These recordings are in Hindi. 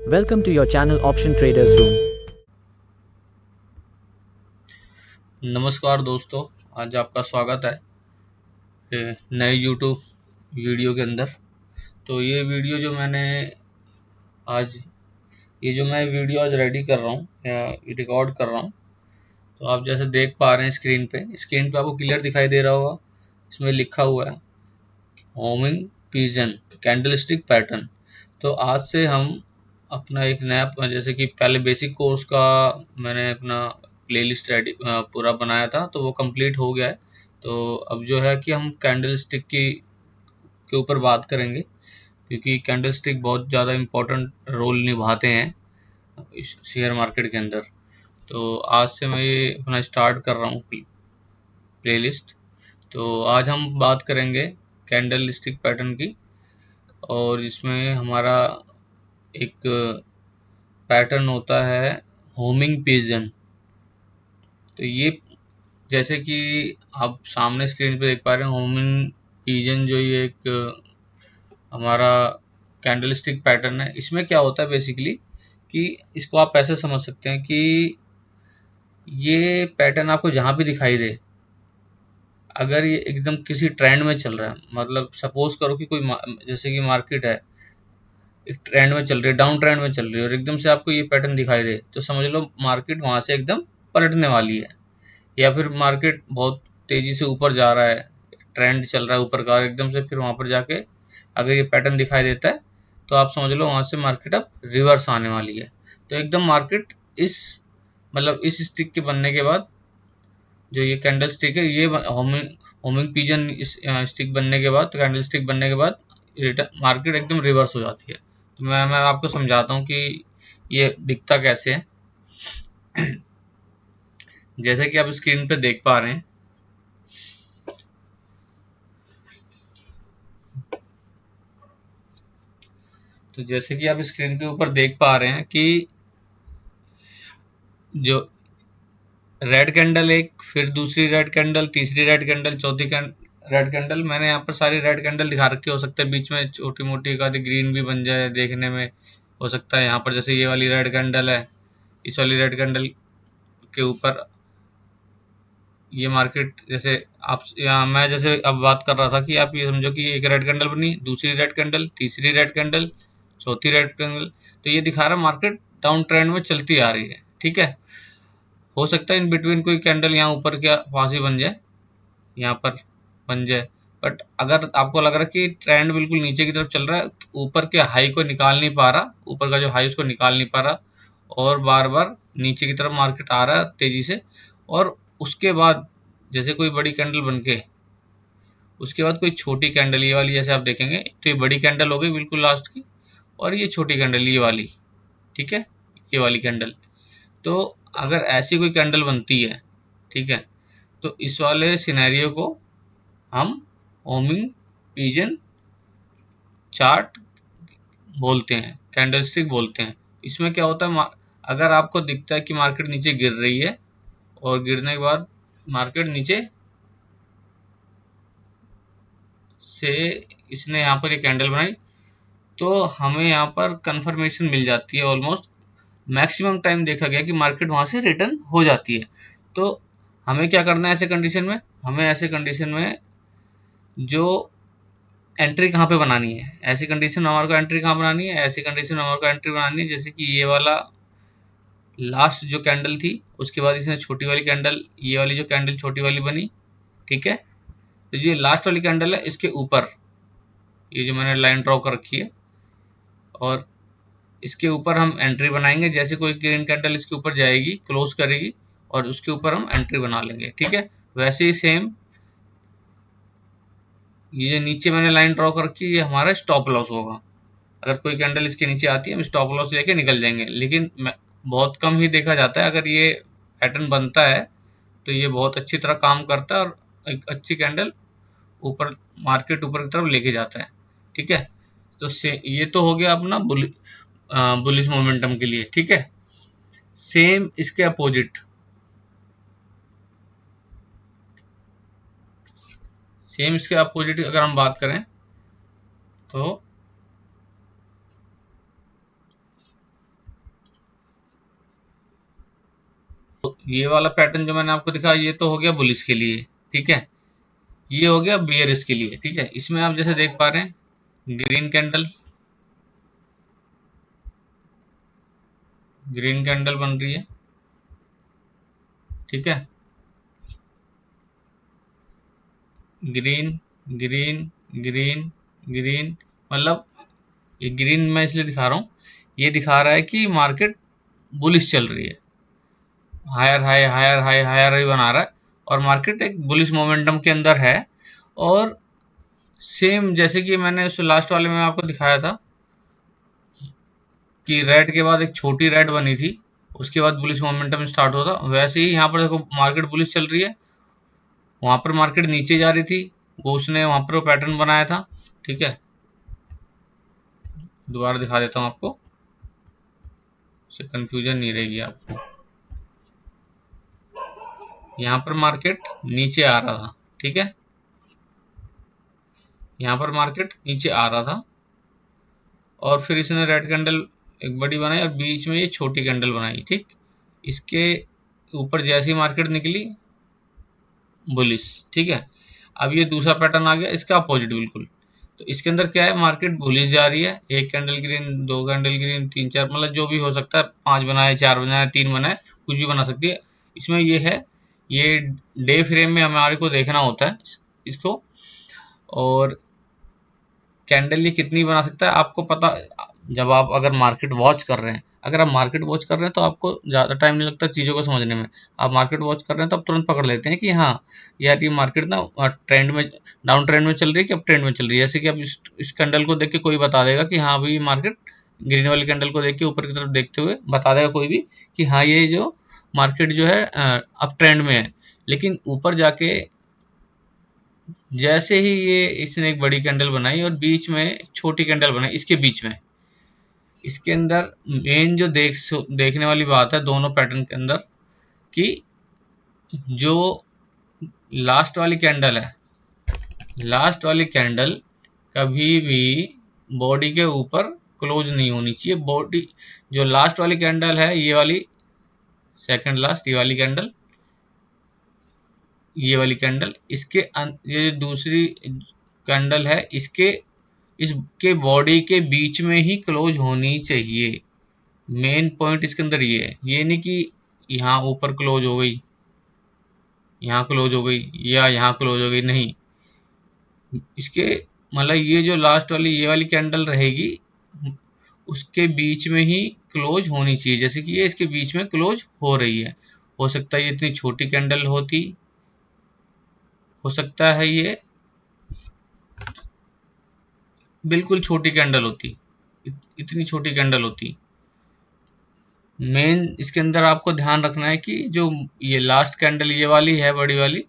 Welcome to your channel Option Traders Room. नमस्कार दोस्तों, आज आपका स्वागत है नए YouTube वीडियो के अंदर। तो ये वीडियो जो मैंने आज ये जो मैं वीडियो आज रेडी कर रहा हूँ या रिकॉर्ड कर रहा हूँ, तो आप जैसे देख पा रहे हैं स्क्रीन पे आपको क्लियर दिखाई दे रहा होगा। इसमें लिखा हुआ है होमिंग पिजन कैंडलस्टिक पैटर्न। तो आज से हम अपना एक नया, जैसे कि पहले बेसिक कोर्स का मैंने अपना प्लेलिस्ट रेडी पूरा बनाया था, तो वो कंप्लीट हो गया है। तो अब जो है कि हम कैंडलस्टिक के ऊपर बात करेंगे, क्योंकि कैंडलस्टिक बहुत ज़्यादा इम्पोर्टेंट रोल निभाते हैं इस शेयर मार्केट के अंदर। तो आज से मैं ये अपना स्टार्ट कर रहा हूँ प्लेलिस्ट। तो आज हम बात करेंगे कैंडलस्टिक पैटर्न की, और इसमें हमारा एक पैटर्न होता है होमिंग पिजन। तो ये जैसे कि आप सामने स्क्रीन पे देख पा रहे हैं, होमिंग पिजन जो ये एक हमारा कैंडलस्टिक पैटर्न है। इसमें क्या होता है बेसिकली कि इसको आप ऐसे समझ सकते हैं कि ये पैटर्न आपको जहां भी दिखाई दे, अगर ये एकदम किसी ट्रेंड में चल रहा है, मतलब सपोज करो कि जैसे कि मार्केट है, एक ट्रेंड में चल रही है, डाउन ट्रेंड में चल रही है, और एकदम से आपको ये पैटर्न दिखाई दे, तो समझ लो मार्केट वहां से एकदम पलटने वाली है। या फिर मार्केट बहुत तेजी से ऊपर जा रहा है, ट्रेंड चल रहा है ऊपर का, और एकदम से फिर वहां पर जाके अगर ये पैटर्न दिखाई देता है, तो आप समझ लो वहां से मार्केट अब रिवर्स आने वाली है। तो एकदम मार्केट इस मतलब इस स्टिक के बनने के बाद, जो ये कैंडल स्टिक है, ये होमिंग होमिंग पिजन स्टिक बनने के बाद, कैंडल स्टिक बनने के बाद रिटर्न मार्केट एकदम रिवर्स हो जाती है। तो मैं आपको समझाता हूँ कि ये दिखता कैसे है। जैसे कि आप स्क्रीन पे देख पा रहे हैं, तो जैसे कि आप स्क्रीन के ऊपर देख पा रहे हैं कि जो रेड कैंडल, एक फिर दूसरी रेड कैंडल, तीसरी रेड कैंडल, चौथी रेड कैंडल, मैंने यहाँ पर सारी रेड कैंडल दिखा रखी। हो सकता है बीच में छोटी मोटी एक आधी ग्रीन भी बन जाए, देखने में हो सकता है। यहाँ पर जैसे ये वाली रेड कैंडल है, इस वाली रेड कैंडल के ऊपर ये मार्केट, जैसे आप यहाँ मैं जैसे अब बात कर रहा था कि आप ये समझो कि एक रेड कैंडल बनी, दूसरी रेड कैंडल, तीसरी रेड कैंडल, चौथी रेड कैंडल, तो ये दिखा रहा है मार्केट डाउन ट्रेंड में चलती आ रही है। ठीक है, हो सकता है इन बिटवीन कोई कैंडल यहाँ ऊपर क्या पास ही बन जाए, यहाँ पर बन जाए। बट अगर आपको लग रहा है कि ट्रेंड बिल्कुल नीचे की तरफ चल रहा है, ऊपर के हाई को निकाल नहीं पा रहा, ऊपर का जो हाई उसको निकाल नहीं पा रहा, और बार बार नीचे की तरफ मार्केट आ रहा है तेजी से, और उसके बाद जैसे कोई बड़ी कैंडल बन के उसके बाद कोई छोटी कैंडल, ये वाली जैसे आप देखेंगे, तो ये बड़ी कैंडल हो गई बिल्कुल लास्ट की, और ये छोटी कैंडल ये वाली, ठीक है, ये वाली कैंडल। तो अगर ऐसी कोई कैंडल बनती है, ठीक है, तो इस वाले सिनेरियो को हम होमिंग पिजन चार्ट बोलते हैं, कैंडलस्टिक बोलते हैं। इसमें क्या होता है, अगर आपको दिखता है कि मार्केट नीचे गिर रही है, और गिरने के बाद मार्केट नीचे से इसने यहाँ पर एक कैंडल बनाई, तो हमें यहाँ पर कंफर्मेशन मिल जाती है। ऑलमोस्ट मैक्सिमम टाइम देखा गया कि मार्केट वहां से रिटर्न हो जाती है। तो हमें क्या करना है ऐसे कंडीशन में, हमें ऐसे कंडीशन में जो एंट्री कहाँ पे बनानी है, ऐसी कंडीशन में हमारे को एंट्री कहाँ बनानी है, ऐसी कंडीशन में हमारे को एंट्री बनानी है जैसे कि ये वाला लास्ट जो कैंडल थी, उसके बाद इसने छोटी वाली कैंडल, ये वाली जो कैंडल छोटी वाली बनी, ठीक है, तो ये लास्ट वाली कैंडल है, इसके ऊपर ये जो मैंने लाइन ड्रॉ कर रखी है, और इसके ऊपर हम एंट्री बनाएंगे। जैसे कोई ग्रीन कैंडल इसके ऊपर जाएगी, क्लोज करेगी, और उसके ऊपर हम एंट्री बना लेंगे। ठीक है, वैसे ही सेम ये जो नीचे मैंने लाइन ड्रॉ कर रखी है, ये हमारा स्टॉप लॉस होगा। अगर कोई कैंडल इसके नीचे आती है, हम स्टॉप लॉस लेके निकल जाएंगे। लेकिन बहुत कम ही देखा जाता है, अगर ये पैटर्न बनता है तो ये बहुत अच्छी तरह काम करता है, और एक अच्छी कैंडल ऊपर मार्केट ऊपर की तरफ लेके जाता है। ठीक है, तो ये तो हो गया अपना बुलिश मोमेंटम के लिए। ठीक है, सेम इसके अपोजिट, अगर हम बात करें, तो ये वाला पैटर्न जो मैंने आपको दिखाया ये तो हो गया बुलिश के लिए, ठीक है। ये हो गया बियरिश के लिए, ठीक है। इसमें आप जैसे देख पा रहे हैं ग्रीन कैंडल बन रही है, ठीक है। ग्रीन ग्रीन ग्रीन ग्रीन, मतलब ये ग्रीन मैं इसलिए दिखा रहा हूँ, ये दिखा रहा है कि मार्केट बुलिश चल रही है, higher high higher high higher high बना रहा है और मार्केट एक बुलिश मोमेंटम के अंदर है। और सेम जैसे कि मैंने उस लास्ट वाले में आपको दिखाया था कि रेड के बाद एक छोटी रेड बनी थी, उसके बाद बुलिश मोमेंटम स्टार्ट होता, वैसे ही यहाँ पर देखो मार्केट बुलिश चल रही है, वहां पर मार्केट नीचे जा रही थी, वो उसने वहां पर पैटर्न बनाया था, ठीक है। दोबारा दिखा देता हूँ आपको, उससे कंफ्यूजन नहीं रहेगी आपको। यहाँ पर मार्केट नीचे आ रहा था, ठीक है, यहाँ पर मार्केट नीचे आ रहा था और फिर इसने रेड कैंडल एक बड़ी बनाई और बीच में ये छोटी कैंडल बनाई, ठीक। इसके ऊपर जैसी मार्केट निकली बुलिश, ठीक है। अब ये दूसरा पैटर्न आ गया इसका अपोजिट बिल्कुल, तो इसके अंदर क्या है, मार्केट बुलिश जा रही है, एक कैंडल ग्रीन, दो कैंडल ग्रीन, तीन चार, मतलब जो भी हो सकता है, 5 बनाए, 4 बनाए, 3 बनाए, कुछ भी बना सकती है। इसमें ये है, ये डे फ्रेम में हमारे को देखना होता है इसको, और कैंडल ये कितनी बना सकता है आपको पता, जब आप अगर मार्केट वॉच कर रहे हैं, अगर आप मार्केट वॉच कर रहे हैं तो आपको ज़्यादा टाइम नहीं लगता चीज़ों को समझने में। आप मार्केट वॉच कर रहे हैं तो आप तुरंत पकड़ लेते हैं कि हाँ यार ये मार्केट ना ट्रेंड में, डाउन ट्रेंड में चल रही है कि अप ट्रेंड में चल रही है। जैसे कि अब इस कैंडल को देख के कोई बता देगा कि हाँ भाई मार्केट, ग्रीन वाली कैंडल को देख के ऊपर की तरफ देखते हुए बता देगा कोई भी कि हाँ ये जो मार्केट जो है अप ट्रेंड में है। लेकिन ऊपर जाके जैसे ही ये इसने एक बड़ी कैंडल बनाई और बीच में छोटी कैंडल बनाई, इसके बीच में, इसके अंदर मेन जो देखने वाली बात है दोनों पैटर्न के अंदर, कि जो लास्ट वाली कैंडल है, लास्ट वाली कैंडल कभी भी बॉडी के ऊपर क्लोज नहीं होनी चाहिए। बॉडी जो लास्ट वाली कैंडल है, ये वाली सेकंड लास्ट, ये वाली कैंडल इसके ये दूसरी कैंडल है, इसके बॉडी के बीच में ही क्लोज होनी चाहिए। मेन पॉइंट इसके अंदर ये है, ये नहीं कि यहाँ ऊपर क्लोज हो गई, यहाँ क्लोज हो गई या यहाँ क्लोज हो गई, नहीं। इसके मतलब ये जो लास्ट वाली ये वाली कैंडल रहेगी उसके बीच में ही क्लोज होनी चाहिए, जैसे कि ये इसके बीच में क्लोज हो रही है। हो सकता है ये इतनी छोटी कैंडल होती, हो सकता है ये बिल्कुल छोटी कैंडल होती, इतनी छोटी कैंडल होती। मेन इसके अंदर आपको ध्यान रखना है कि जो ये लास्ट कैंडल ये वाली है बड़ी वाली,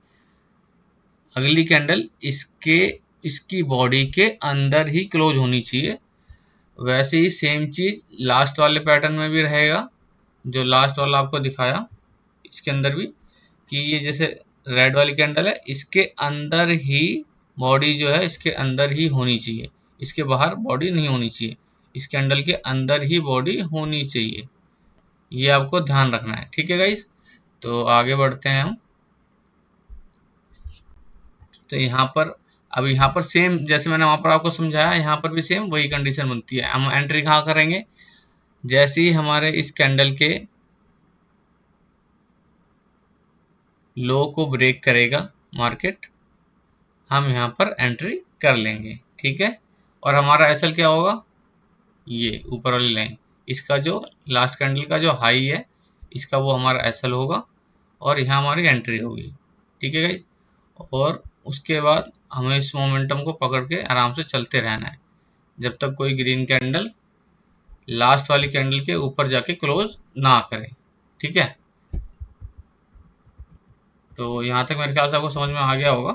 अगली कैंडल इसकी बॉडी के अंदर ही क्लोज होनी चाहिए। वैसे ही सेम चीज लास्ट वाले पैटर्न में भी रहेगा, जो लास्ट वाला आपको दिखाया इसके अंदर भी, कि ये जैसे रेड वाली कैंडल है, इसके अंदर ही बॉडी जो है इसके अंदर ही होनी चाहिए, इसके बाहर बॉडी नहीं होनी चाहिए, इस कैंडल के अंदर ही बॉडी होनी चाहिए। ये आपको ध्यान रखना है, ठीक है गाइस। तो आगे बढ़ते हैं हम। तो यहाँ पर, अब यहाँ पर सेम जैसे मैंने वहां पर आपको समझाया, यहाँ पर भी सेम वही कंडीशन बनती है। हम एंट्री कहाँ करेंगे, जैसे ही हमारे इस कैंडल के लो को ब्रेक करेगा मार्केट, हम यहाँ पर एंट्री कर लेंगे, ठीक है। और हमारा एसएल क्या होगा, ये ऊपर वाली लाइन, इसका जो लास्ट कैंडल का जो हाई है इसका वो हमारा एसएल होगा और यहाँ हमारी एंट्री होगी, ठीक है गाइस। और उसके बाद हमें इस मोमेंटम को पकड़ के आराम से चलते रहना है जब तक कोई ग्रीन कैंडल लास्ट वाली कैंडल के ऊपर जाके क्लोज ना करे, ठीक है। तो यहाँ तक मेरे ख्याल से आपको समझ में आ गया होगा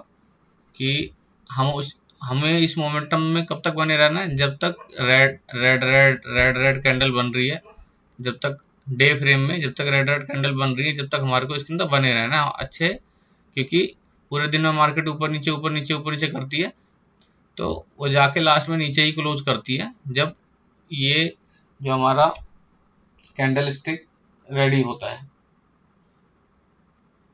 कि हमें इस मोमेंटम में कब तक बने रहना है, जब तक red red red red red candle बन रही है, जब तक डे फ्रेम में जब तक रेड रेड कैंडल बन रही है, जब तक हमारे को इसके अंदर बने रहना है अच्छे, क्योंकि पूरे दिन में मार्केट ऊपर नीचे ऊपर नीचे ऊपर नीचे करती है, तो वो जाके लास्ट में नीचे ही क्लोज करती है जब ये जो हमारा कैंडल स्टिक रेडी होता है।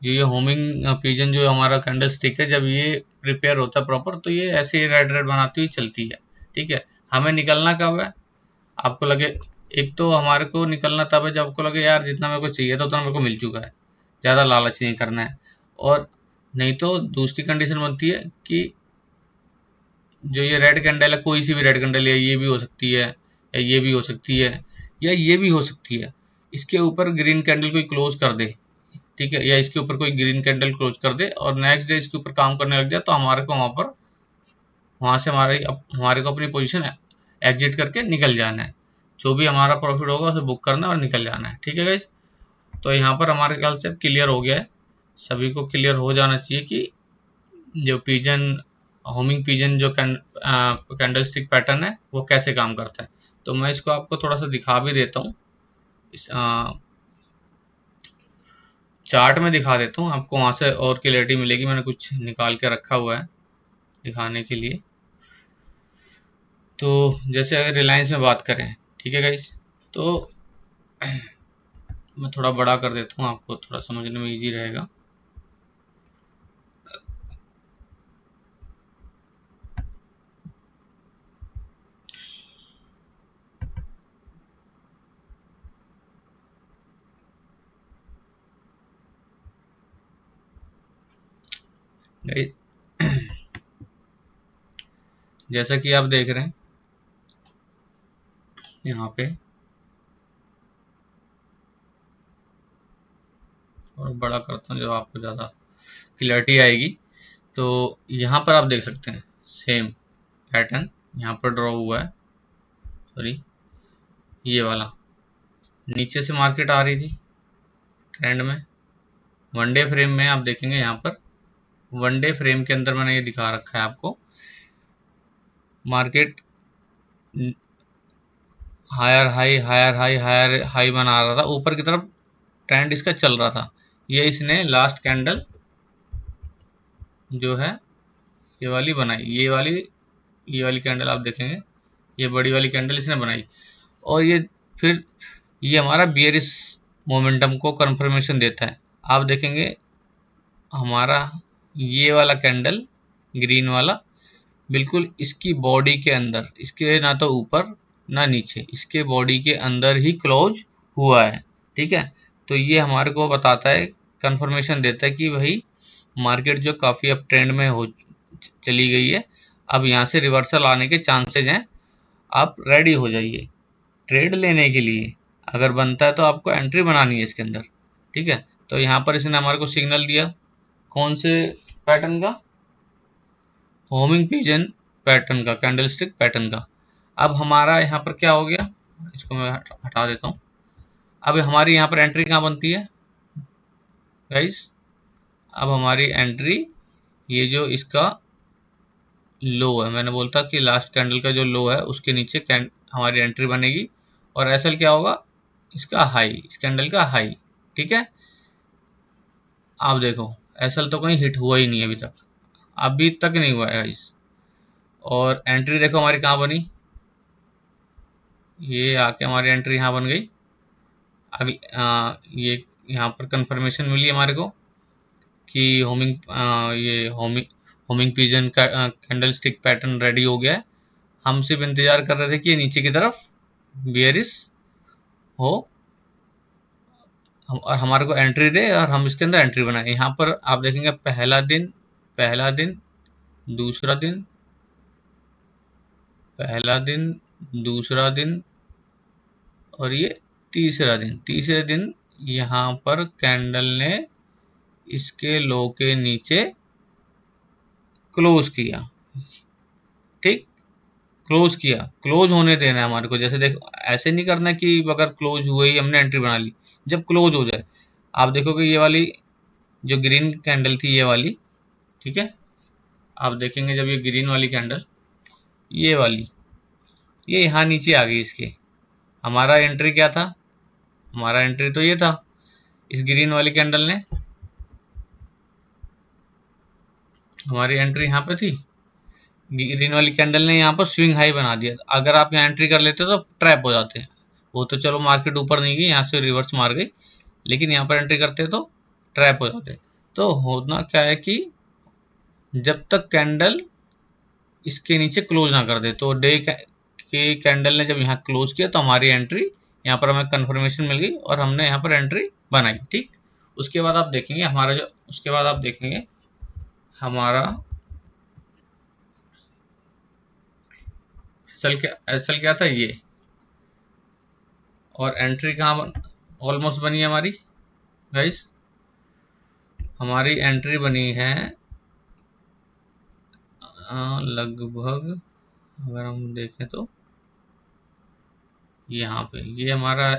ये होमिंग पिजन जो हमारा कैंडल स्टिक है, जब ये प्रिपेयर होता है प्रॉपर, तो ये ऐसे ही रेड रेड बनाती हुई चलती है। ठीक है, हमें निकलना कब है, आपको लगे, एक तो हमारे को निकलना तब है जब आपको लगे यार जितना मेरे को चाहिए था उतना मेरे को मिल चुका है, ज़्यादा लालच नहीं करना है। और नहीं तो दूसरी कंडीशन बनती है कि जो ये रेड कैंडल है, कोई सी भी रेड कैंडल है, ये भी हो सकती है या ये भी हो सकती है या ये भी हो सकती है, इसके ऊपर ग्रीन कैंडल कोई क्लोज कर दे, ठीक है, या इसके ऊपर कोई ग्रीन कैंडल क्लोज कर दे और नेक्स्ट डे इसके ऊपर काम करने लग जाए, तो हमारे को वहां से हमारे को अपनी पोजीशन एग्जिट करके निकल जाना है। जो भी हमारा प्रॉफिट होगा उसे बुक करना है और निकल जाना है। ठीक है गाइस, तो यहाँ पर हमारे ख्याल से क्लियर हो गया है, सभी को क्लियर हो जाना चाहिए कि जो पिजन, होमिंग पिजन जो कैंडल स्टिक पैटर्न है वो कैसे काम करता है। तो मैं इसको आपको थोड़ा सा दिखा भी देता हूँ, इस चार्ट में दिखा देता हूँ आपको, वहां से और क्लियरिटी मिलेगी। मैंने कुछ निकाल के रखा हुआ है दिखाने के लिए। तो जैसे अगर रिलायंस में बात करें, ठीक है गाइस, तो मैं थोड़ा बड़ा कर देता हूँ, आपको थोड़ा समझने में इजी रहेगा। जैसा कि आप देख रहे हैं यहाँ पे, और बड़ा करता हूँ जब आपको ज़्यादा क्लियरिटी आएगी। तो यहाँ पर आप देख सकते हैं सेम पैटर्न यहाँ पर ड्रॉ हुआ है, सॉरी ये वाला, नीचे से मार्केट आ रही थी ट्रेंड में। वनडे फ्रेम में आप देखेंगे, यहाँ पर वनडे फ्रेम के अंदर मैंने ये दिखा रखा है आपको, market higher high higher high higher high बना रहा था, ऊपर की तरफ ट्रेंड इसका चल रहा था। ये इसने लास्ट कैंडल जो है ये वाली बनाई, ये वाली कैंडल आप देखेंगे, ये बड़ी वाली कैंडल इसने बनाई, और ये फिर ये हमारा बियरिश मोमेंटम को कंफर्मेशन देता है। आप देखेंगे हमारा ये वाला कैंडल ग्रीन वाला बिल्कुल इसकी बॉडी के अंदर, इसके ना तो ऊपर ना नीचे, इसके बॉडी के अंदर ही क्लोज हुआ है। ठीक है, तो ये हमारे को बताता है, कंफर्मेशन देता है कि भाई मार्केट जो काफ़ी अप ट्रेंड में हो चली गई है, अब यहाँ से रिवर्सल आने के चांसेज हैं, आप रेडी हो जाइए ट्रेड लेने के लिए। अगर बनता है तो आपको एंट्री बनानी है इसके अंदर। ठीक है, तो यहाँ पर इसने हमारे को सिग्नल दिया, कौन से पैटर्न का, होमिंग पिजन पैटर्न का, कैंडलस्टिक पैटर्न का। अब हमारा यहाँ पर क्या हो गया, इसको मैं हटा देता हूँ। अब हमारी यहाँ पर एंट्री कहाँ बनती है गाइस, अब हमारी एंट्री ये जो इसका लो है, मैंने बोलता कि लास्ट कैंडल का जो लो है उसके नीचे हमारी एंट्री बनेगी, और एसएल क्या होगा, इसका हाई, इस कैंडल का हाई। ठीक है, आप देखो एसएल तो कहीं हिट हुआ ही नहीं अभी तक नहीं हुआ है गाइस। और एंट्री देखो हमारी कहाँ बनी, ये आके हमारी एंट्री यहाँ बन गई। अगली ये यहाँ पर कंफर्मेशन मिली हमारे को कि ये होमिंग पिजन का कैंडल स्टिक पैटर्न रेडी हो गया है। हम सिर्फ इंतजार कर रहे थे कि ये नीचे की तरफ बियरिश हो और हमारे को एंट्री दे और हम इसके अंदर एंट्री बनाए। यहाँ पर आप देखेंगे पहला दिन, दूसरा दिन, पहला दिन, दूसरा दिन और ये तीसरे दिन यहाँ पर कैंडल ने इसके लो के नीचे क्लोज किया। ठीक, क्लोज किया, क्लोज होने देना है हमारे को। जैसे देखो ऐसे नहीं करना कि अगर क्लोज हुए ही हमने एंट्री बना ली, जब क्लोज हो जाए आप देखोगे ये वाली जो ग्रीन कैंडल थी ये वाली, ठीक है, आप देखेंगे जब ये ग्रीन वाली कैंडल ये वाली ये यहाँ नीचे आ गई इसके, हमारा एंट्री क्या था, हमारा एंट्री तो ये था, इस ग्रीन वाली कैंडल ने हमारी एंट्री यहाँ पे थी, ग्रीन वाली कैंडल ने यहाँ पर स्विंग हाई बना दिया। अगर आप यहाँ एंट्री कर लेते तो ट्रैप हो जाते हैं, वो तो चलो मार्केट ऊपर नहीं गई, यहाँ से रिवर्स मार गई, लेकिन यहाँ पर एंट्री करते तो ट्रैप हो जाते। तो होना क्या है कि जब तक कैंडल इसके नीचे क्लोज ना कर दे, तो डे के कैंडल ने जब यहाँ क्लोज किया तो हमारी एंट्री यहाँ पर हमें कंफर्मेशन मिल गई और हमने यहाँ पर एंट्री बनाई। ठीक, उसके बाद आप देखेंगे हमारा जो उसके बाद आप देखेंगे हमारा एसएल क्या था ये, और एंट्री कहाँ ऑलमोस्ट बनी है हमारी गाइस। हमारी एंट्री बनी है लगभग, अगर हम देखें तो यहाँ पे ये हमारा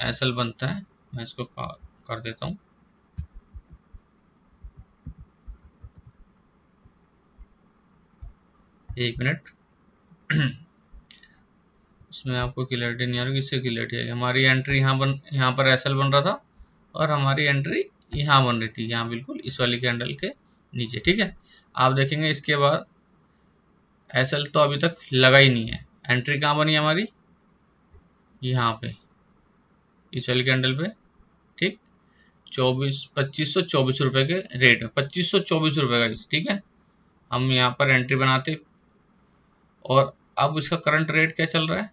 एसएल बनता है। मैं इसको कर देता हूँ। एक मिनट इसमें आपको क्लियरिटी नहीं आ रही, किससे क्लियरिटी है। हमारी एंट्री यहाँ पर एसएल बन रहा था और हमारी एंट्री यहाँ बन रही थी, यहाँ बिल्कुल इस वाली कैंडल के नीचे। ठीक है, आप देखेंगे इसके बाद एसएल तो अभी तक लगा ही नहीं है। एंट्री कहाँ बनी हमारी, यहाँ पे इस वाली कैंडल पे। ठीक, 2524 रुपए के रेट में, 2524 रुपए का इस। ठीक है, हम यहाँ पर एंट्री बनाते और अब इसका करंट रेट क्या चल रहा है,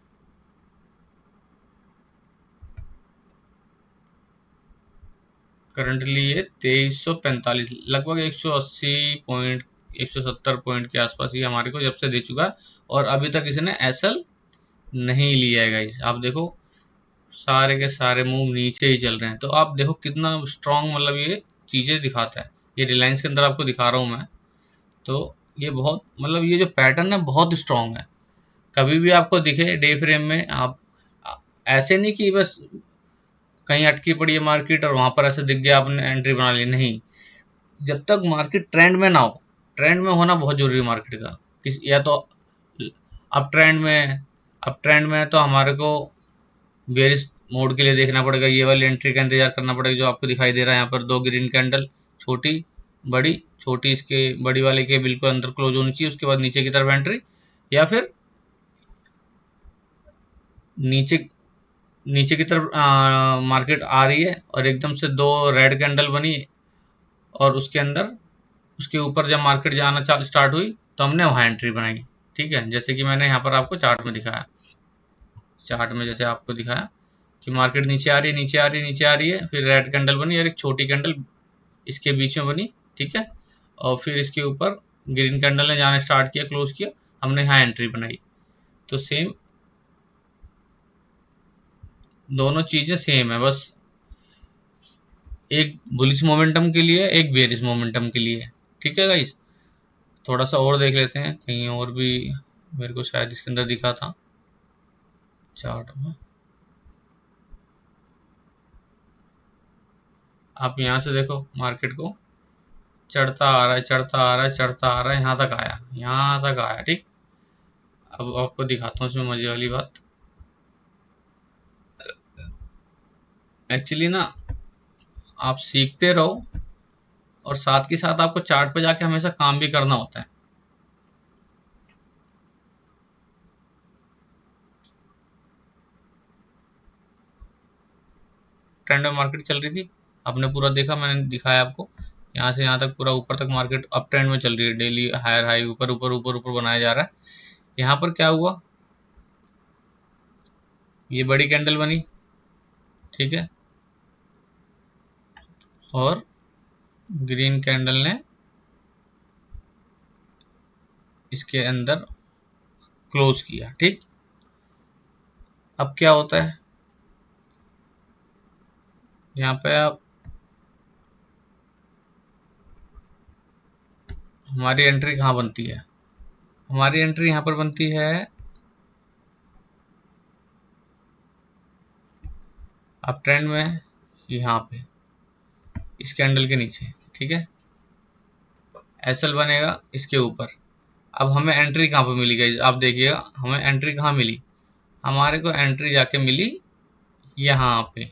करंटली ये 2345, लगभग 180 पॉइंट 170 पॉइंट के आसपास ये हमारे को जब से दे चुका है और अभी तक इसने एसएल नहीं लिया है गाइस। आप देखो सारे के सारे मूव नीचे ही चल रहे हैं, तो आप देखो कितना स्ट्रांग मतलब ये चीजें दिखाता है। ये रिलायंस के अंदर आपको दिखा रहा हूं मैं, तो ये बहुत मतलब ये जो पैटर्न है बहुत स्ट्रांग है। कभी भी आपको दिखे डे फ्रेम में, आप ऐसे नहीं कि बस कहीं अटकी पड़ी है मार्केट और वहां पर ऐसे दिख गया आपने एंट्री बना ली, नहीं। जब तक मार्केट ट्रेंड में ना हो, ट्रेंड में होना बहुत जरूरी है मार्केट का। या तो अब ट्रेंड में अब ट्रेंड में है तो हमारे को बेरिश मोड के लिए देखना पड़ेगा, ये वाली एंट्री का इंतजार करना पड़ेगा जो आपको दिखाई दे रहा है यहाँ पर। दो ग्रीन कैंडल, छोटी बड़ी, छोटी इसके बड़ी वाले के बिल्कुल अंदर क्लोज होनी चाहिए, उसके बाद नीचे की तरफ एंट्री, या फिर नीचे नीचे की तरफ मार्केट आ रही है और एकदम से दो रेड कैंडल बनी और उसके अंदर उसके ऊपर जब मार्केट जाना स्टार्ट हुई तो हमने वहां एंट्री बनाई। ठीक है, जैसे कि मैंने यहाँ पर आपको चार्ट में दिखाया, चार्ट में जैसे आपको दिखाया कि मार्केट नीचे आ रही है, नीचे आ रही है, नीचे आ रही है, फिर रेड कैंडल बनी और एक छोटी कैंडल इसके बीच में बनी। ठीक है, और फिर इसके ऊपर ग्रीन कैंडल ने जाना स्टार्ट किया, क्लोज किया, हमने यहाँ एंट्री बनाई। तो सेम दोनों चीजें सेम है, बस एक बुलिश मोमेंटम के लिए, एक बेरिश मोमेंटम के लिए। ठीक है गाइस, थोड़ा सा और देख लेते हैं, कहीं और भी मेरे को शायद इसके अंदर दिखा था चार्ट में। आप यहाँ से देखो मार्केट को चढ़ता आ रहा है, चढ़ता आ रहा है, चढ़ता आ रहा है, यहाँ तक आया, यहाँ तक आया। ठीक, अब आपको दिखाता हूँ इसमें मजे वाली बात। एक्चुअली ना आप सीखते रहो और साथ के साथ आपको चार्ट पे जाके हमेशा काम भी करना होता है। ट्रेंड में मार्केट चल रही थी, आपने पूरा देखा, मैंने दिखाया आपको, यहाँ से यहाँ तक पूरा ऊपर तक मार्केट अप ट्रेंड में चल रही है, डेली हायर हाई ऊपर ऊपर ऊपर ऊपर बनाया जा रहा है। यहाँ पर क्या हुआ, ये बड़ी कैंडल बनी। ठीक है, और ग्रीन कैंडल ने इसके अंदर क्लोज किया। ठीक, अब क्या होता है यहाँ पे, आप हमारी एंट्री कहाँ बनती है, हमारी एंट्री यहाँ पर बनती है अप ट्रेंड में, यहाँ पे इस कैंडल के नीचे। ठीक है, एसएल बनेगा इसके ऊपर। अब हमें एंट्री कहाँ पर मिली गई, आप देखिएगा हमें एंट्री कहाँ मिली, हमारे को एंट्री जाके मिली यहाँ पे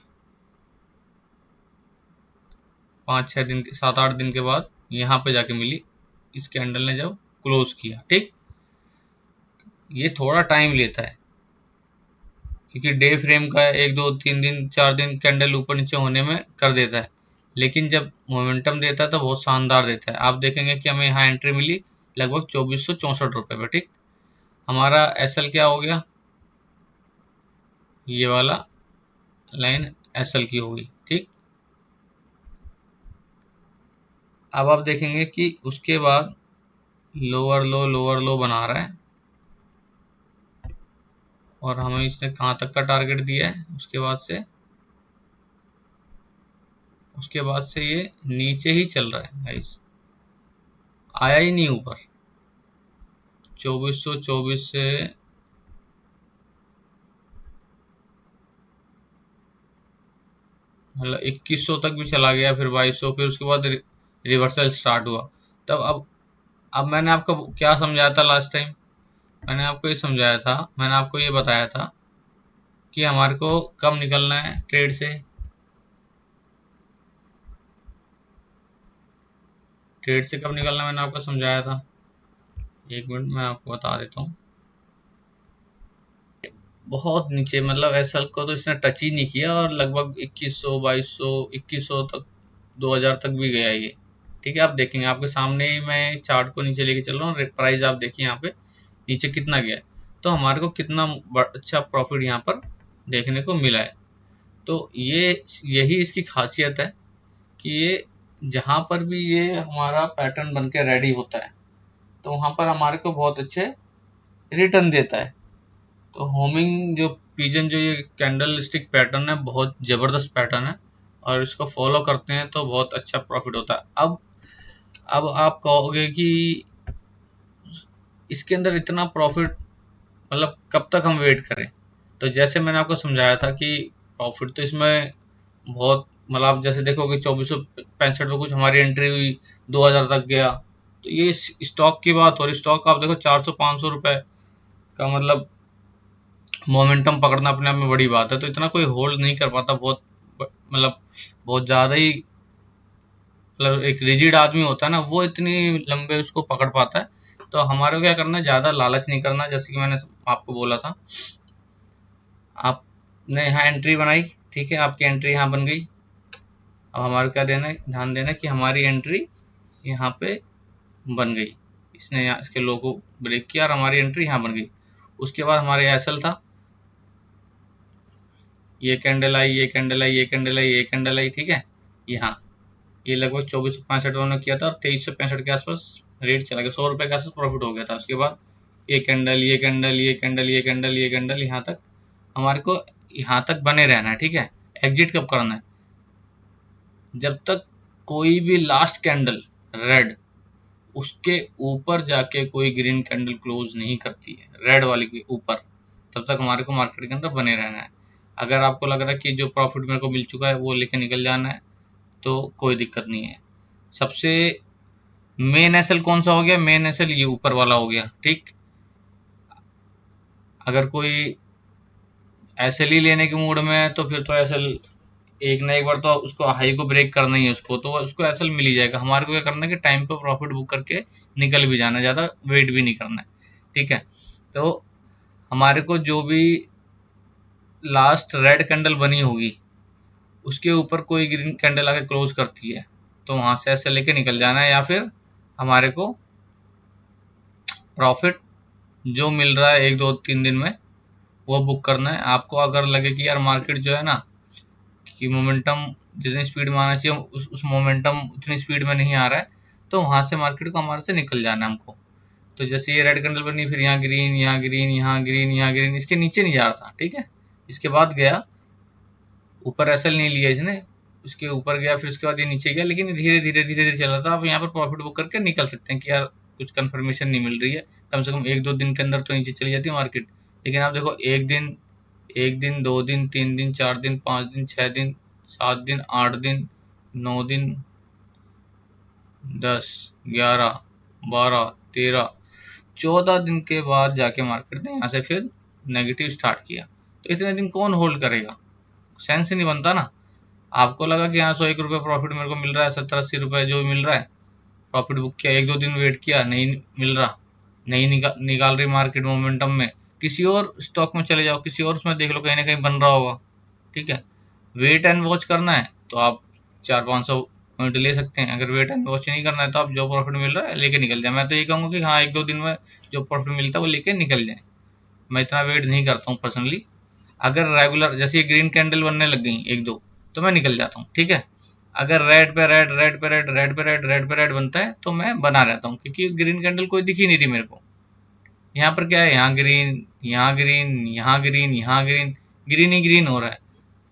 5-6 दिन, 7-8 दिन के बाद यहाँ पे जाके मिली, इस कैंडल ने जब क्लोज किया। ठीक, ये थोड़ा टाइम लेता है क्योंकि डे फ्रेम का 1 2 3 दिन 4 दिन कैंडल ऊपर नीचे होने में कर देता है, लेकिन जब मोमेंटम देता है तो बहुत शानदार देता है। आप देखेंगे कि हमें यहाँ एंट्री मिली लगभग 2464 रुपये पे। ठीक, हमारा एसएल क्या हो गया, ये वाला लाइन एसएल की होगी। ठीक, अब आप देखेंगे कि उसके बाद लोअर लो बना रहा है और हमें इसने कहाँ तक का टारगेट दिया है। उसके बाद से ये नीचे ही चल रहा है गाइस, आया ही नहीं ऊपर। 2424 से मतलब 2100 तक भी चला गया, फिर 2200, फिर उसके बाद रिवर्सल स्टार्ट हुआ। तब अब मैंने आपको क्या समझाया था लास्ट टाइम, मैंने आपको ये बताया था कि हमारे को कब निकलना है ट्रेड से। कब निकलना मैंने आपको समझाया था, एक मिनट मैं आपको बता देता हूँ। बहुत नीचे, मतलब एसएल को तो इसने टच ही नहीं किया और लगभग 2100 2200 2100 तक 2000 तक भी गया ये। ठीक है, आप देखेंगे आपके सामने ही मैं चार्ट को नीचे लेके चल रहा हूँ। प्राइस आप देखिए यहाँ पे नीचे कितना गया है, तो हमारे को कितना अच्छा प्रॉफिट यहाँ पर देखने को मिला है। तो यही इसकी खासियत है कि ये जहाँ पर भी ये हमारा पैटर्न बन के रेडी होता है तो वहाँ पर हमारे को बहुत अच्छे रिटर्न देता है। तो होमिंग जो पिजन जो ये कैंडल स्टिक पैटर्न है बहुत ज़बरदस्त पैटर्न है और इसको फॉलो करते हैं तो बहुत अच्छा प्रॉफिट होता है। अब आप कहोगे कि इसके अंदर इतना प्रॉफिट मतलब कब तक हम वेट करें। तो जैसे मैंने आपको समझाया था कि प्रॉफिट तो इसमें बहुत, मतलब आप जैसे देखोगे 2465 पे कुछ हमारी एंट्री हुई, 2000 तक गया। तो ये स्टॉक की बात हो रही, स्टॉक आप देखो 400-500 रुपए का, मतलब मोमेंटम पकड़ना अपने आप में बड़ी बात है। तो इतना कोई होल्ड नहीं कर पाता, बहुत मतलब बहुत ज़्यादा ही, मतलब एक रिजिड आदमी होता है ना, वो इतनी लंबे उसको पकड़ पाता है। तो हमारे को क्या करना है, ज़्यादा लालच नहीं करना। जैसे कि मैंने आपको बोला था, आपने यहाँ एंट्री बनाई, ठीक है, आपकी एंट्री यहाँ बन गई। अब हमारे क्या देना है, ध्यान देना है कि हमारी एंट्री यहाँ पे बन गई। इसने यहाँ इसके लोगो ब्रेक किया और हमारी एंट्री यहाँ बन गई। उसके बाद हमारे एसएल था, ये कैंडल आई, ये कैंडल आई, ये कैंडल आई, ये कैंडल आई। ठीक है, यहाँ ये लगभग 2465 उन्होंने किया था और 2365 के आसपास रेट चला गया, 100 रुपए के आसपास प्रॉफिट हो गया था। उसके बाद ये कैंडल, ये कैंडल, ये कैंडल, ये कैंडल, ये कैंडल, यहाँ तक हमारे को यहाँ तक बने रहना है। ठीक है, एग्जिट कब करना है, जब तक कोई भी लास्ट कैंडल रेड उसके ऊपर जाके कोई ग्रीन कैंडल क्लोज नहीं करती है रेड वाली के ऊपर, तब तक हमारे को मार्केट के अंदर बने रहना है। अगर आपको लग रहा है कि जो प्रॉफिट मेरे को मिल चुका है वो लेके निकल जाना है तो कोई दिक्कत नहीं है। सबसे मेन एसएल कौन सा हो गया, मेन एसएल ये ऊपर वाला हो गया। ठीक, अगर कोई एसएल ही लेने के मूड में है तो फिर तो एसएल एक ना एक बार तो उसको हाई को ब्रेक करना ही है उसको, तो उसको एसएल मिल ही जाएगा। हमारे को क्या करना है कि टाइम पे प्रॉफिट बुक करके निकल भी जाना है, ज़्यादा वेट भी नहीं करना है। ठीक है, तो हमारे को जो भी लास्ट रेड कैंडल बनी होगी उसके ऊपर कोई ग्रीन कैंडल आके क्लोज करती है तो वहां से ऐसे लेके निकल जाना है, या फिर हमारे को प्रॉफिट जो मिल रहा है 1-2-3 दिन में वो बुक करना है। आपको अगर लगे कि यार मार्केट जो है ना कि मोमेंटम जितनी स्पीड में आना चाहिए उस मोमेंटम उतनी स्पीड में नहीं आ रहा है, तो वहां से मार्केट को हमारे से निकल जाना है हमको। तो जैसे ये रेड कैंडल बनी, फिर यहाँ ग्रीन, यहाँ ग्रीन, यहाँ ग्रीन, यहाँ ग्रीन, इसके नीचे नहीं जा रहा था। ठीक है, इसके बाद गया ऊपर, एसएल नहीं लिया इसने, उसके ऊपर गया, फिर उसके बाद ये नीचे गया, लेकिन धीरे धीरे चल रहा था। आप यहाँ पर प्रॉफिट बुक करके निकल सकते हैं कि यार कुछ कंफर्मेशन नहीं मिल रही है, कम से कम 1-2 दिन के अंदर तो नीचे चली जाती है मार्केट। लेकिन आप देखो एक दिन 2 दिन 3 दिन 4 दिन 5 दिन 6 दिन 7 दिन 8 दिन 9 दिन 10 11 12 13 14 दिन के बाद जाके मार्केट ने यहाँ से फिर नेगेटिव स्टार्ट किया। तो इतने दिन कौन होल्ड करेगा, सेंस ही नहीं बनता ना। आपको लगा कि यहाँ 101 रुपये प्रॉफिट मेरे को मिल रहा है, 70-80 रुपये जो भी मिल रहा है, प्रॉफिट बुक किया, 1-2 दिन वेट किया, नहीं मिल रहा, नहीं निकाल रही मार्केट मोमेंटम में, किसी और स्टॉक में चले जाओ, किसी और उसमें देख लो, कहीं ना कहीं बन रहा होगा। ठीक है, वेट एंड वॉच करना है तो आप 400-500 पॉइंट ले सकते हैं। अगर वेट एंड वॉच नहीं करना है तो आप जो प्रॉफिट मिल रहा है लेके निकल जाए। मैं तो ये कहूँगा कि हाँ 1-2 दिन में जो प्रॉफिट मिलता है वो लेके निकल जाए। मैं इतना वेट नहीं करता हूँ पर्सनली। अगर रेगुलर जैसे ये ग्रीन कैंडल बनने लग गई 1-2 तो मैं निकल जाता हूँ, ठीक है। अगर रेड पे रेड, रेड पे रेड, रेड पे रेड, रेड पे रेड बनता है तो मैं बना रहता हूँ, क्योंकि ग्रीन कैंडल कोई दिख ही नहीं रही मेरे को। यहाँ पर क्या है, यहाँ ग्रीन, यहाँ ग्रीन, यहाँ ग्रीन, यहाँ ग्रीन, ग्रीन ही ग्रीन हो रहा है।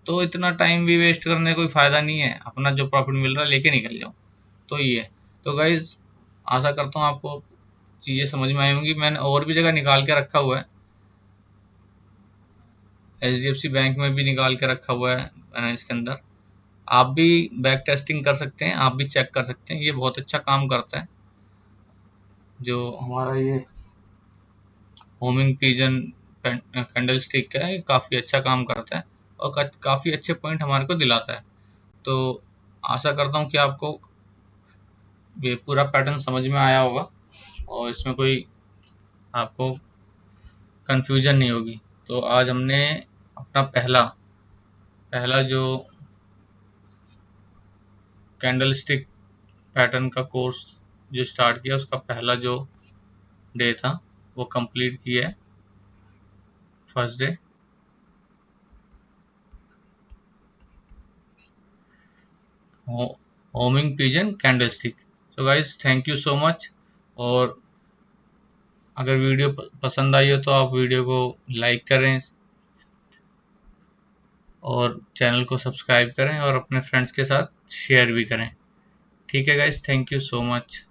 तो इतना टाइम भी वेस्ट करने कोई फायदा नहीं है, अपना जो प्रॉफिट मिल रहा है लेके निकल जाओ। तो ये है। तो गाइज आशा करता हूँ आपको चीज़ें समझ में आई होंगी। मैंने और भी जगह निकाल के रखा हुआ है, HDFC बैंक में भी निकाल के रखा हुआ है मैंने इसके अंदर। आप भी बैक टेस्टिंग कर सकते हैं, आप भी चेक कर सकते हैं, ये बहुत अच्छा काम करता है। जो हमारा ये होमिंग पिजन कैंडल स्टिक है, ये काफ़ी अच्छा काम करता है और काफ़ी अच्छे पॉइंट हमारे को दिलाता है। तो आशा करता हूँ कि आपको ये पूरा पैटर्न समझ में आया होगा और इसमें कोई आपको कंफ्यूजन नहीं होगी। तो आज हमने अपना पहला पहला जो कैंडल स्टिक पैटर्न का कोर्स जो स्टार्ट किया, उसका पहला जो डे था वो कंप्लीट किया है, first day. Homing pigeon candlestick. तो guys thank you so much. और अगर वीडियो पसंद आई हो तो आप वीडियो को लाइक करें और चैनल को सब्सक्राइब करें और अपने फ्रेंड्स के साथ शेयर भी करें। ठीक है guys, thank you so much.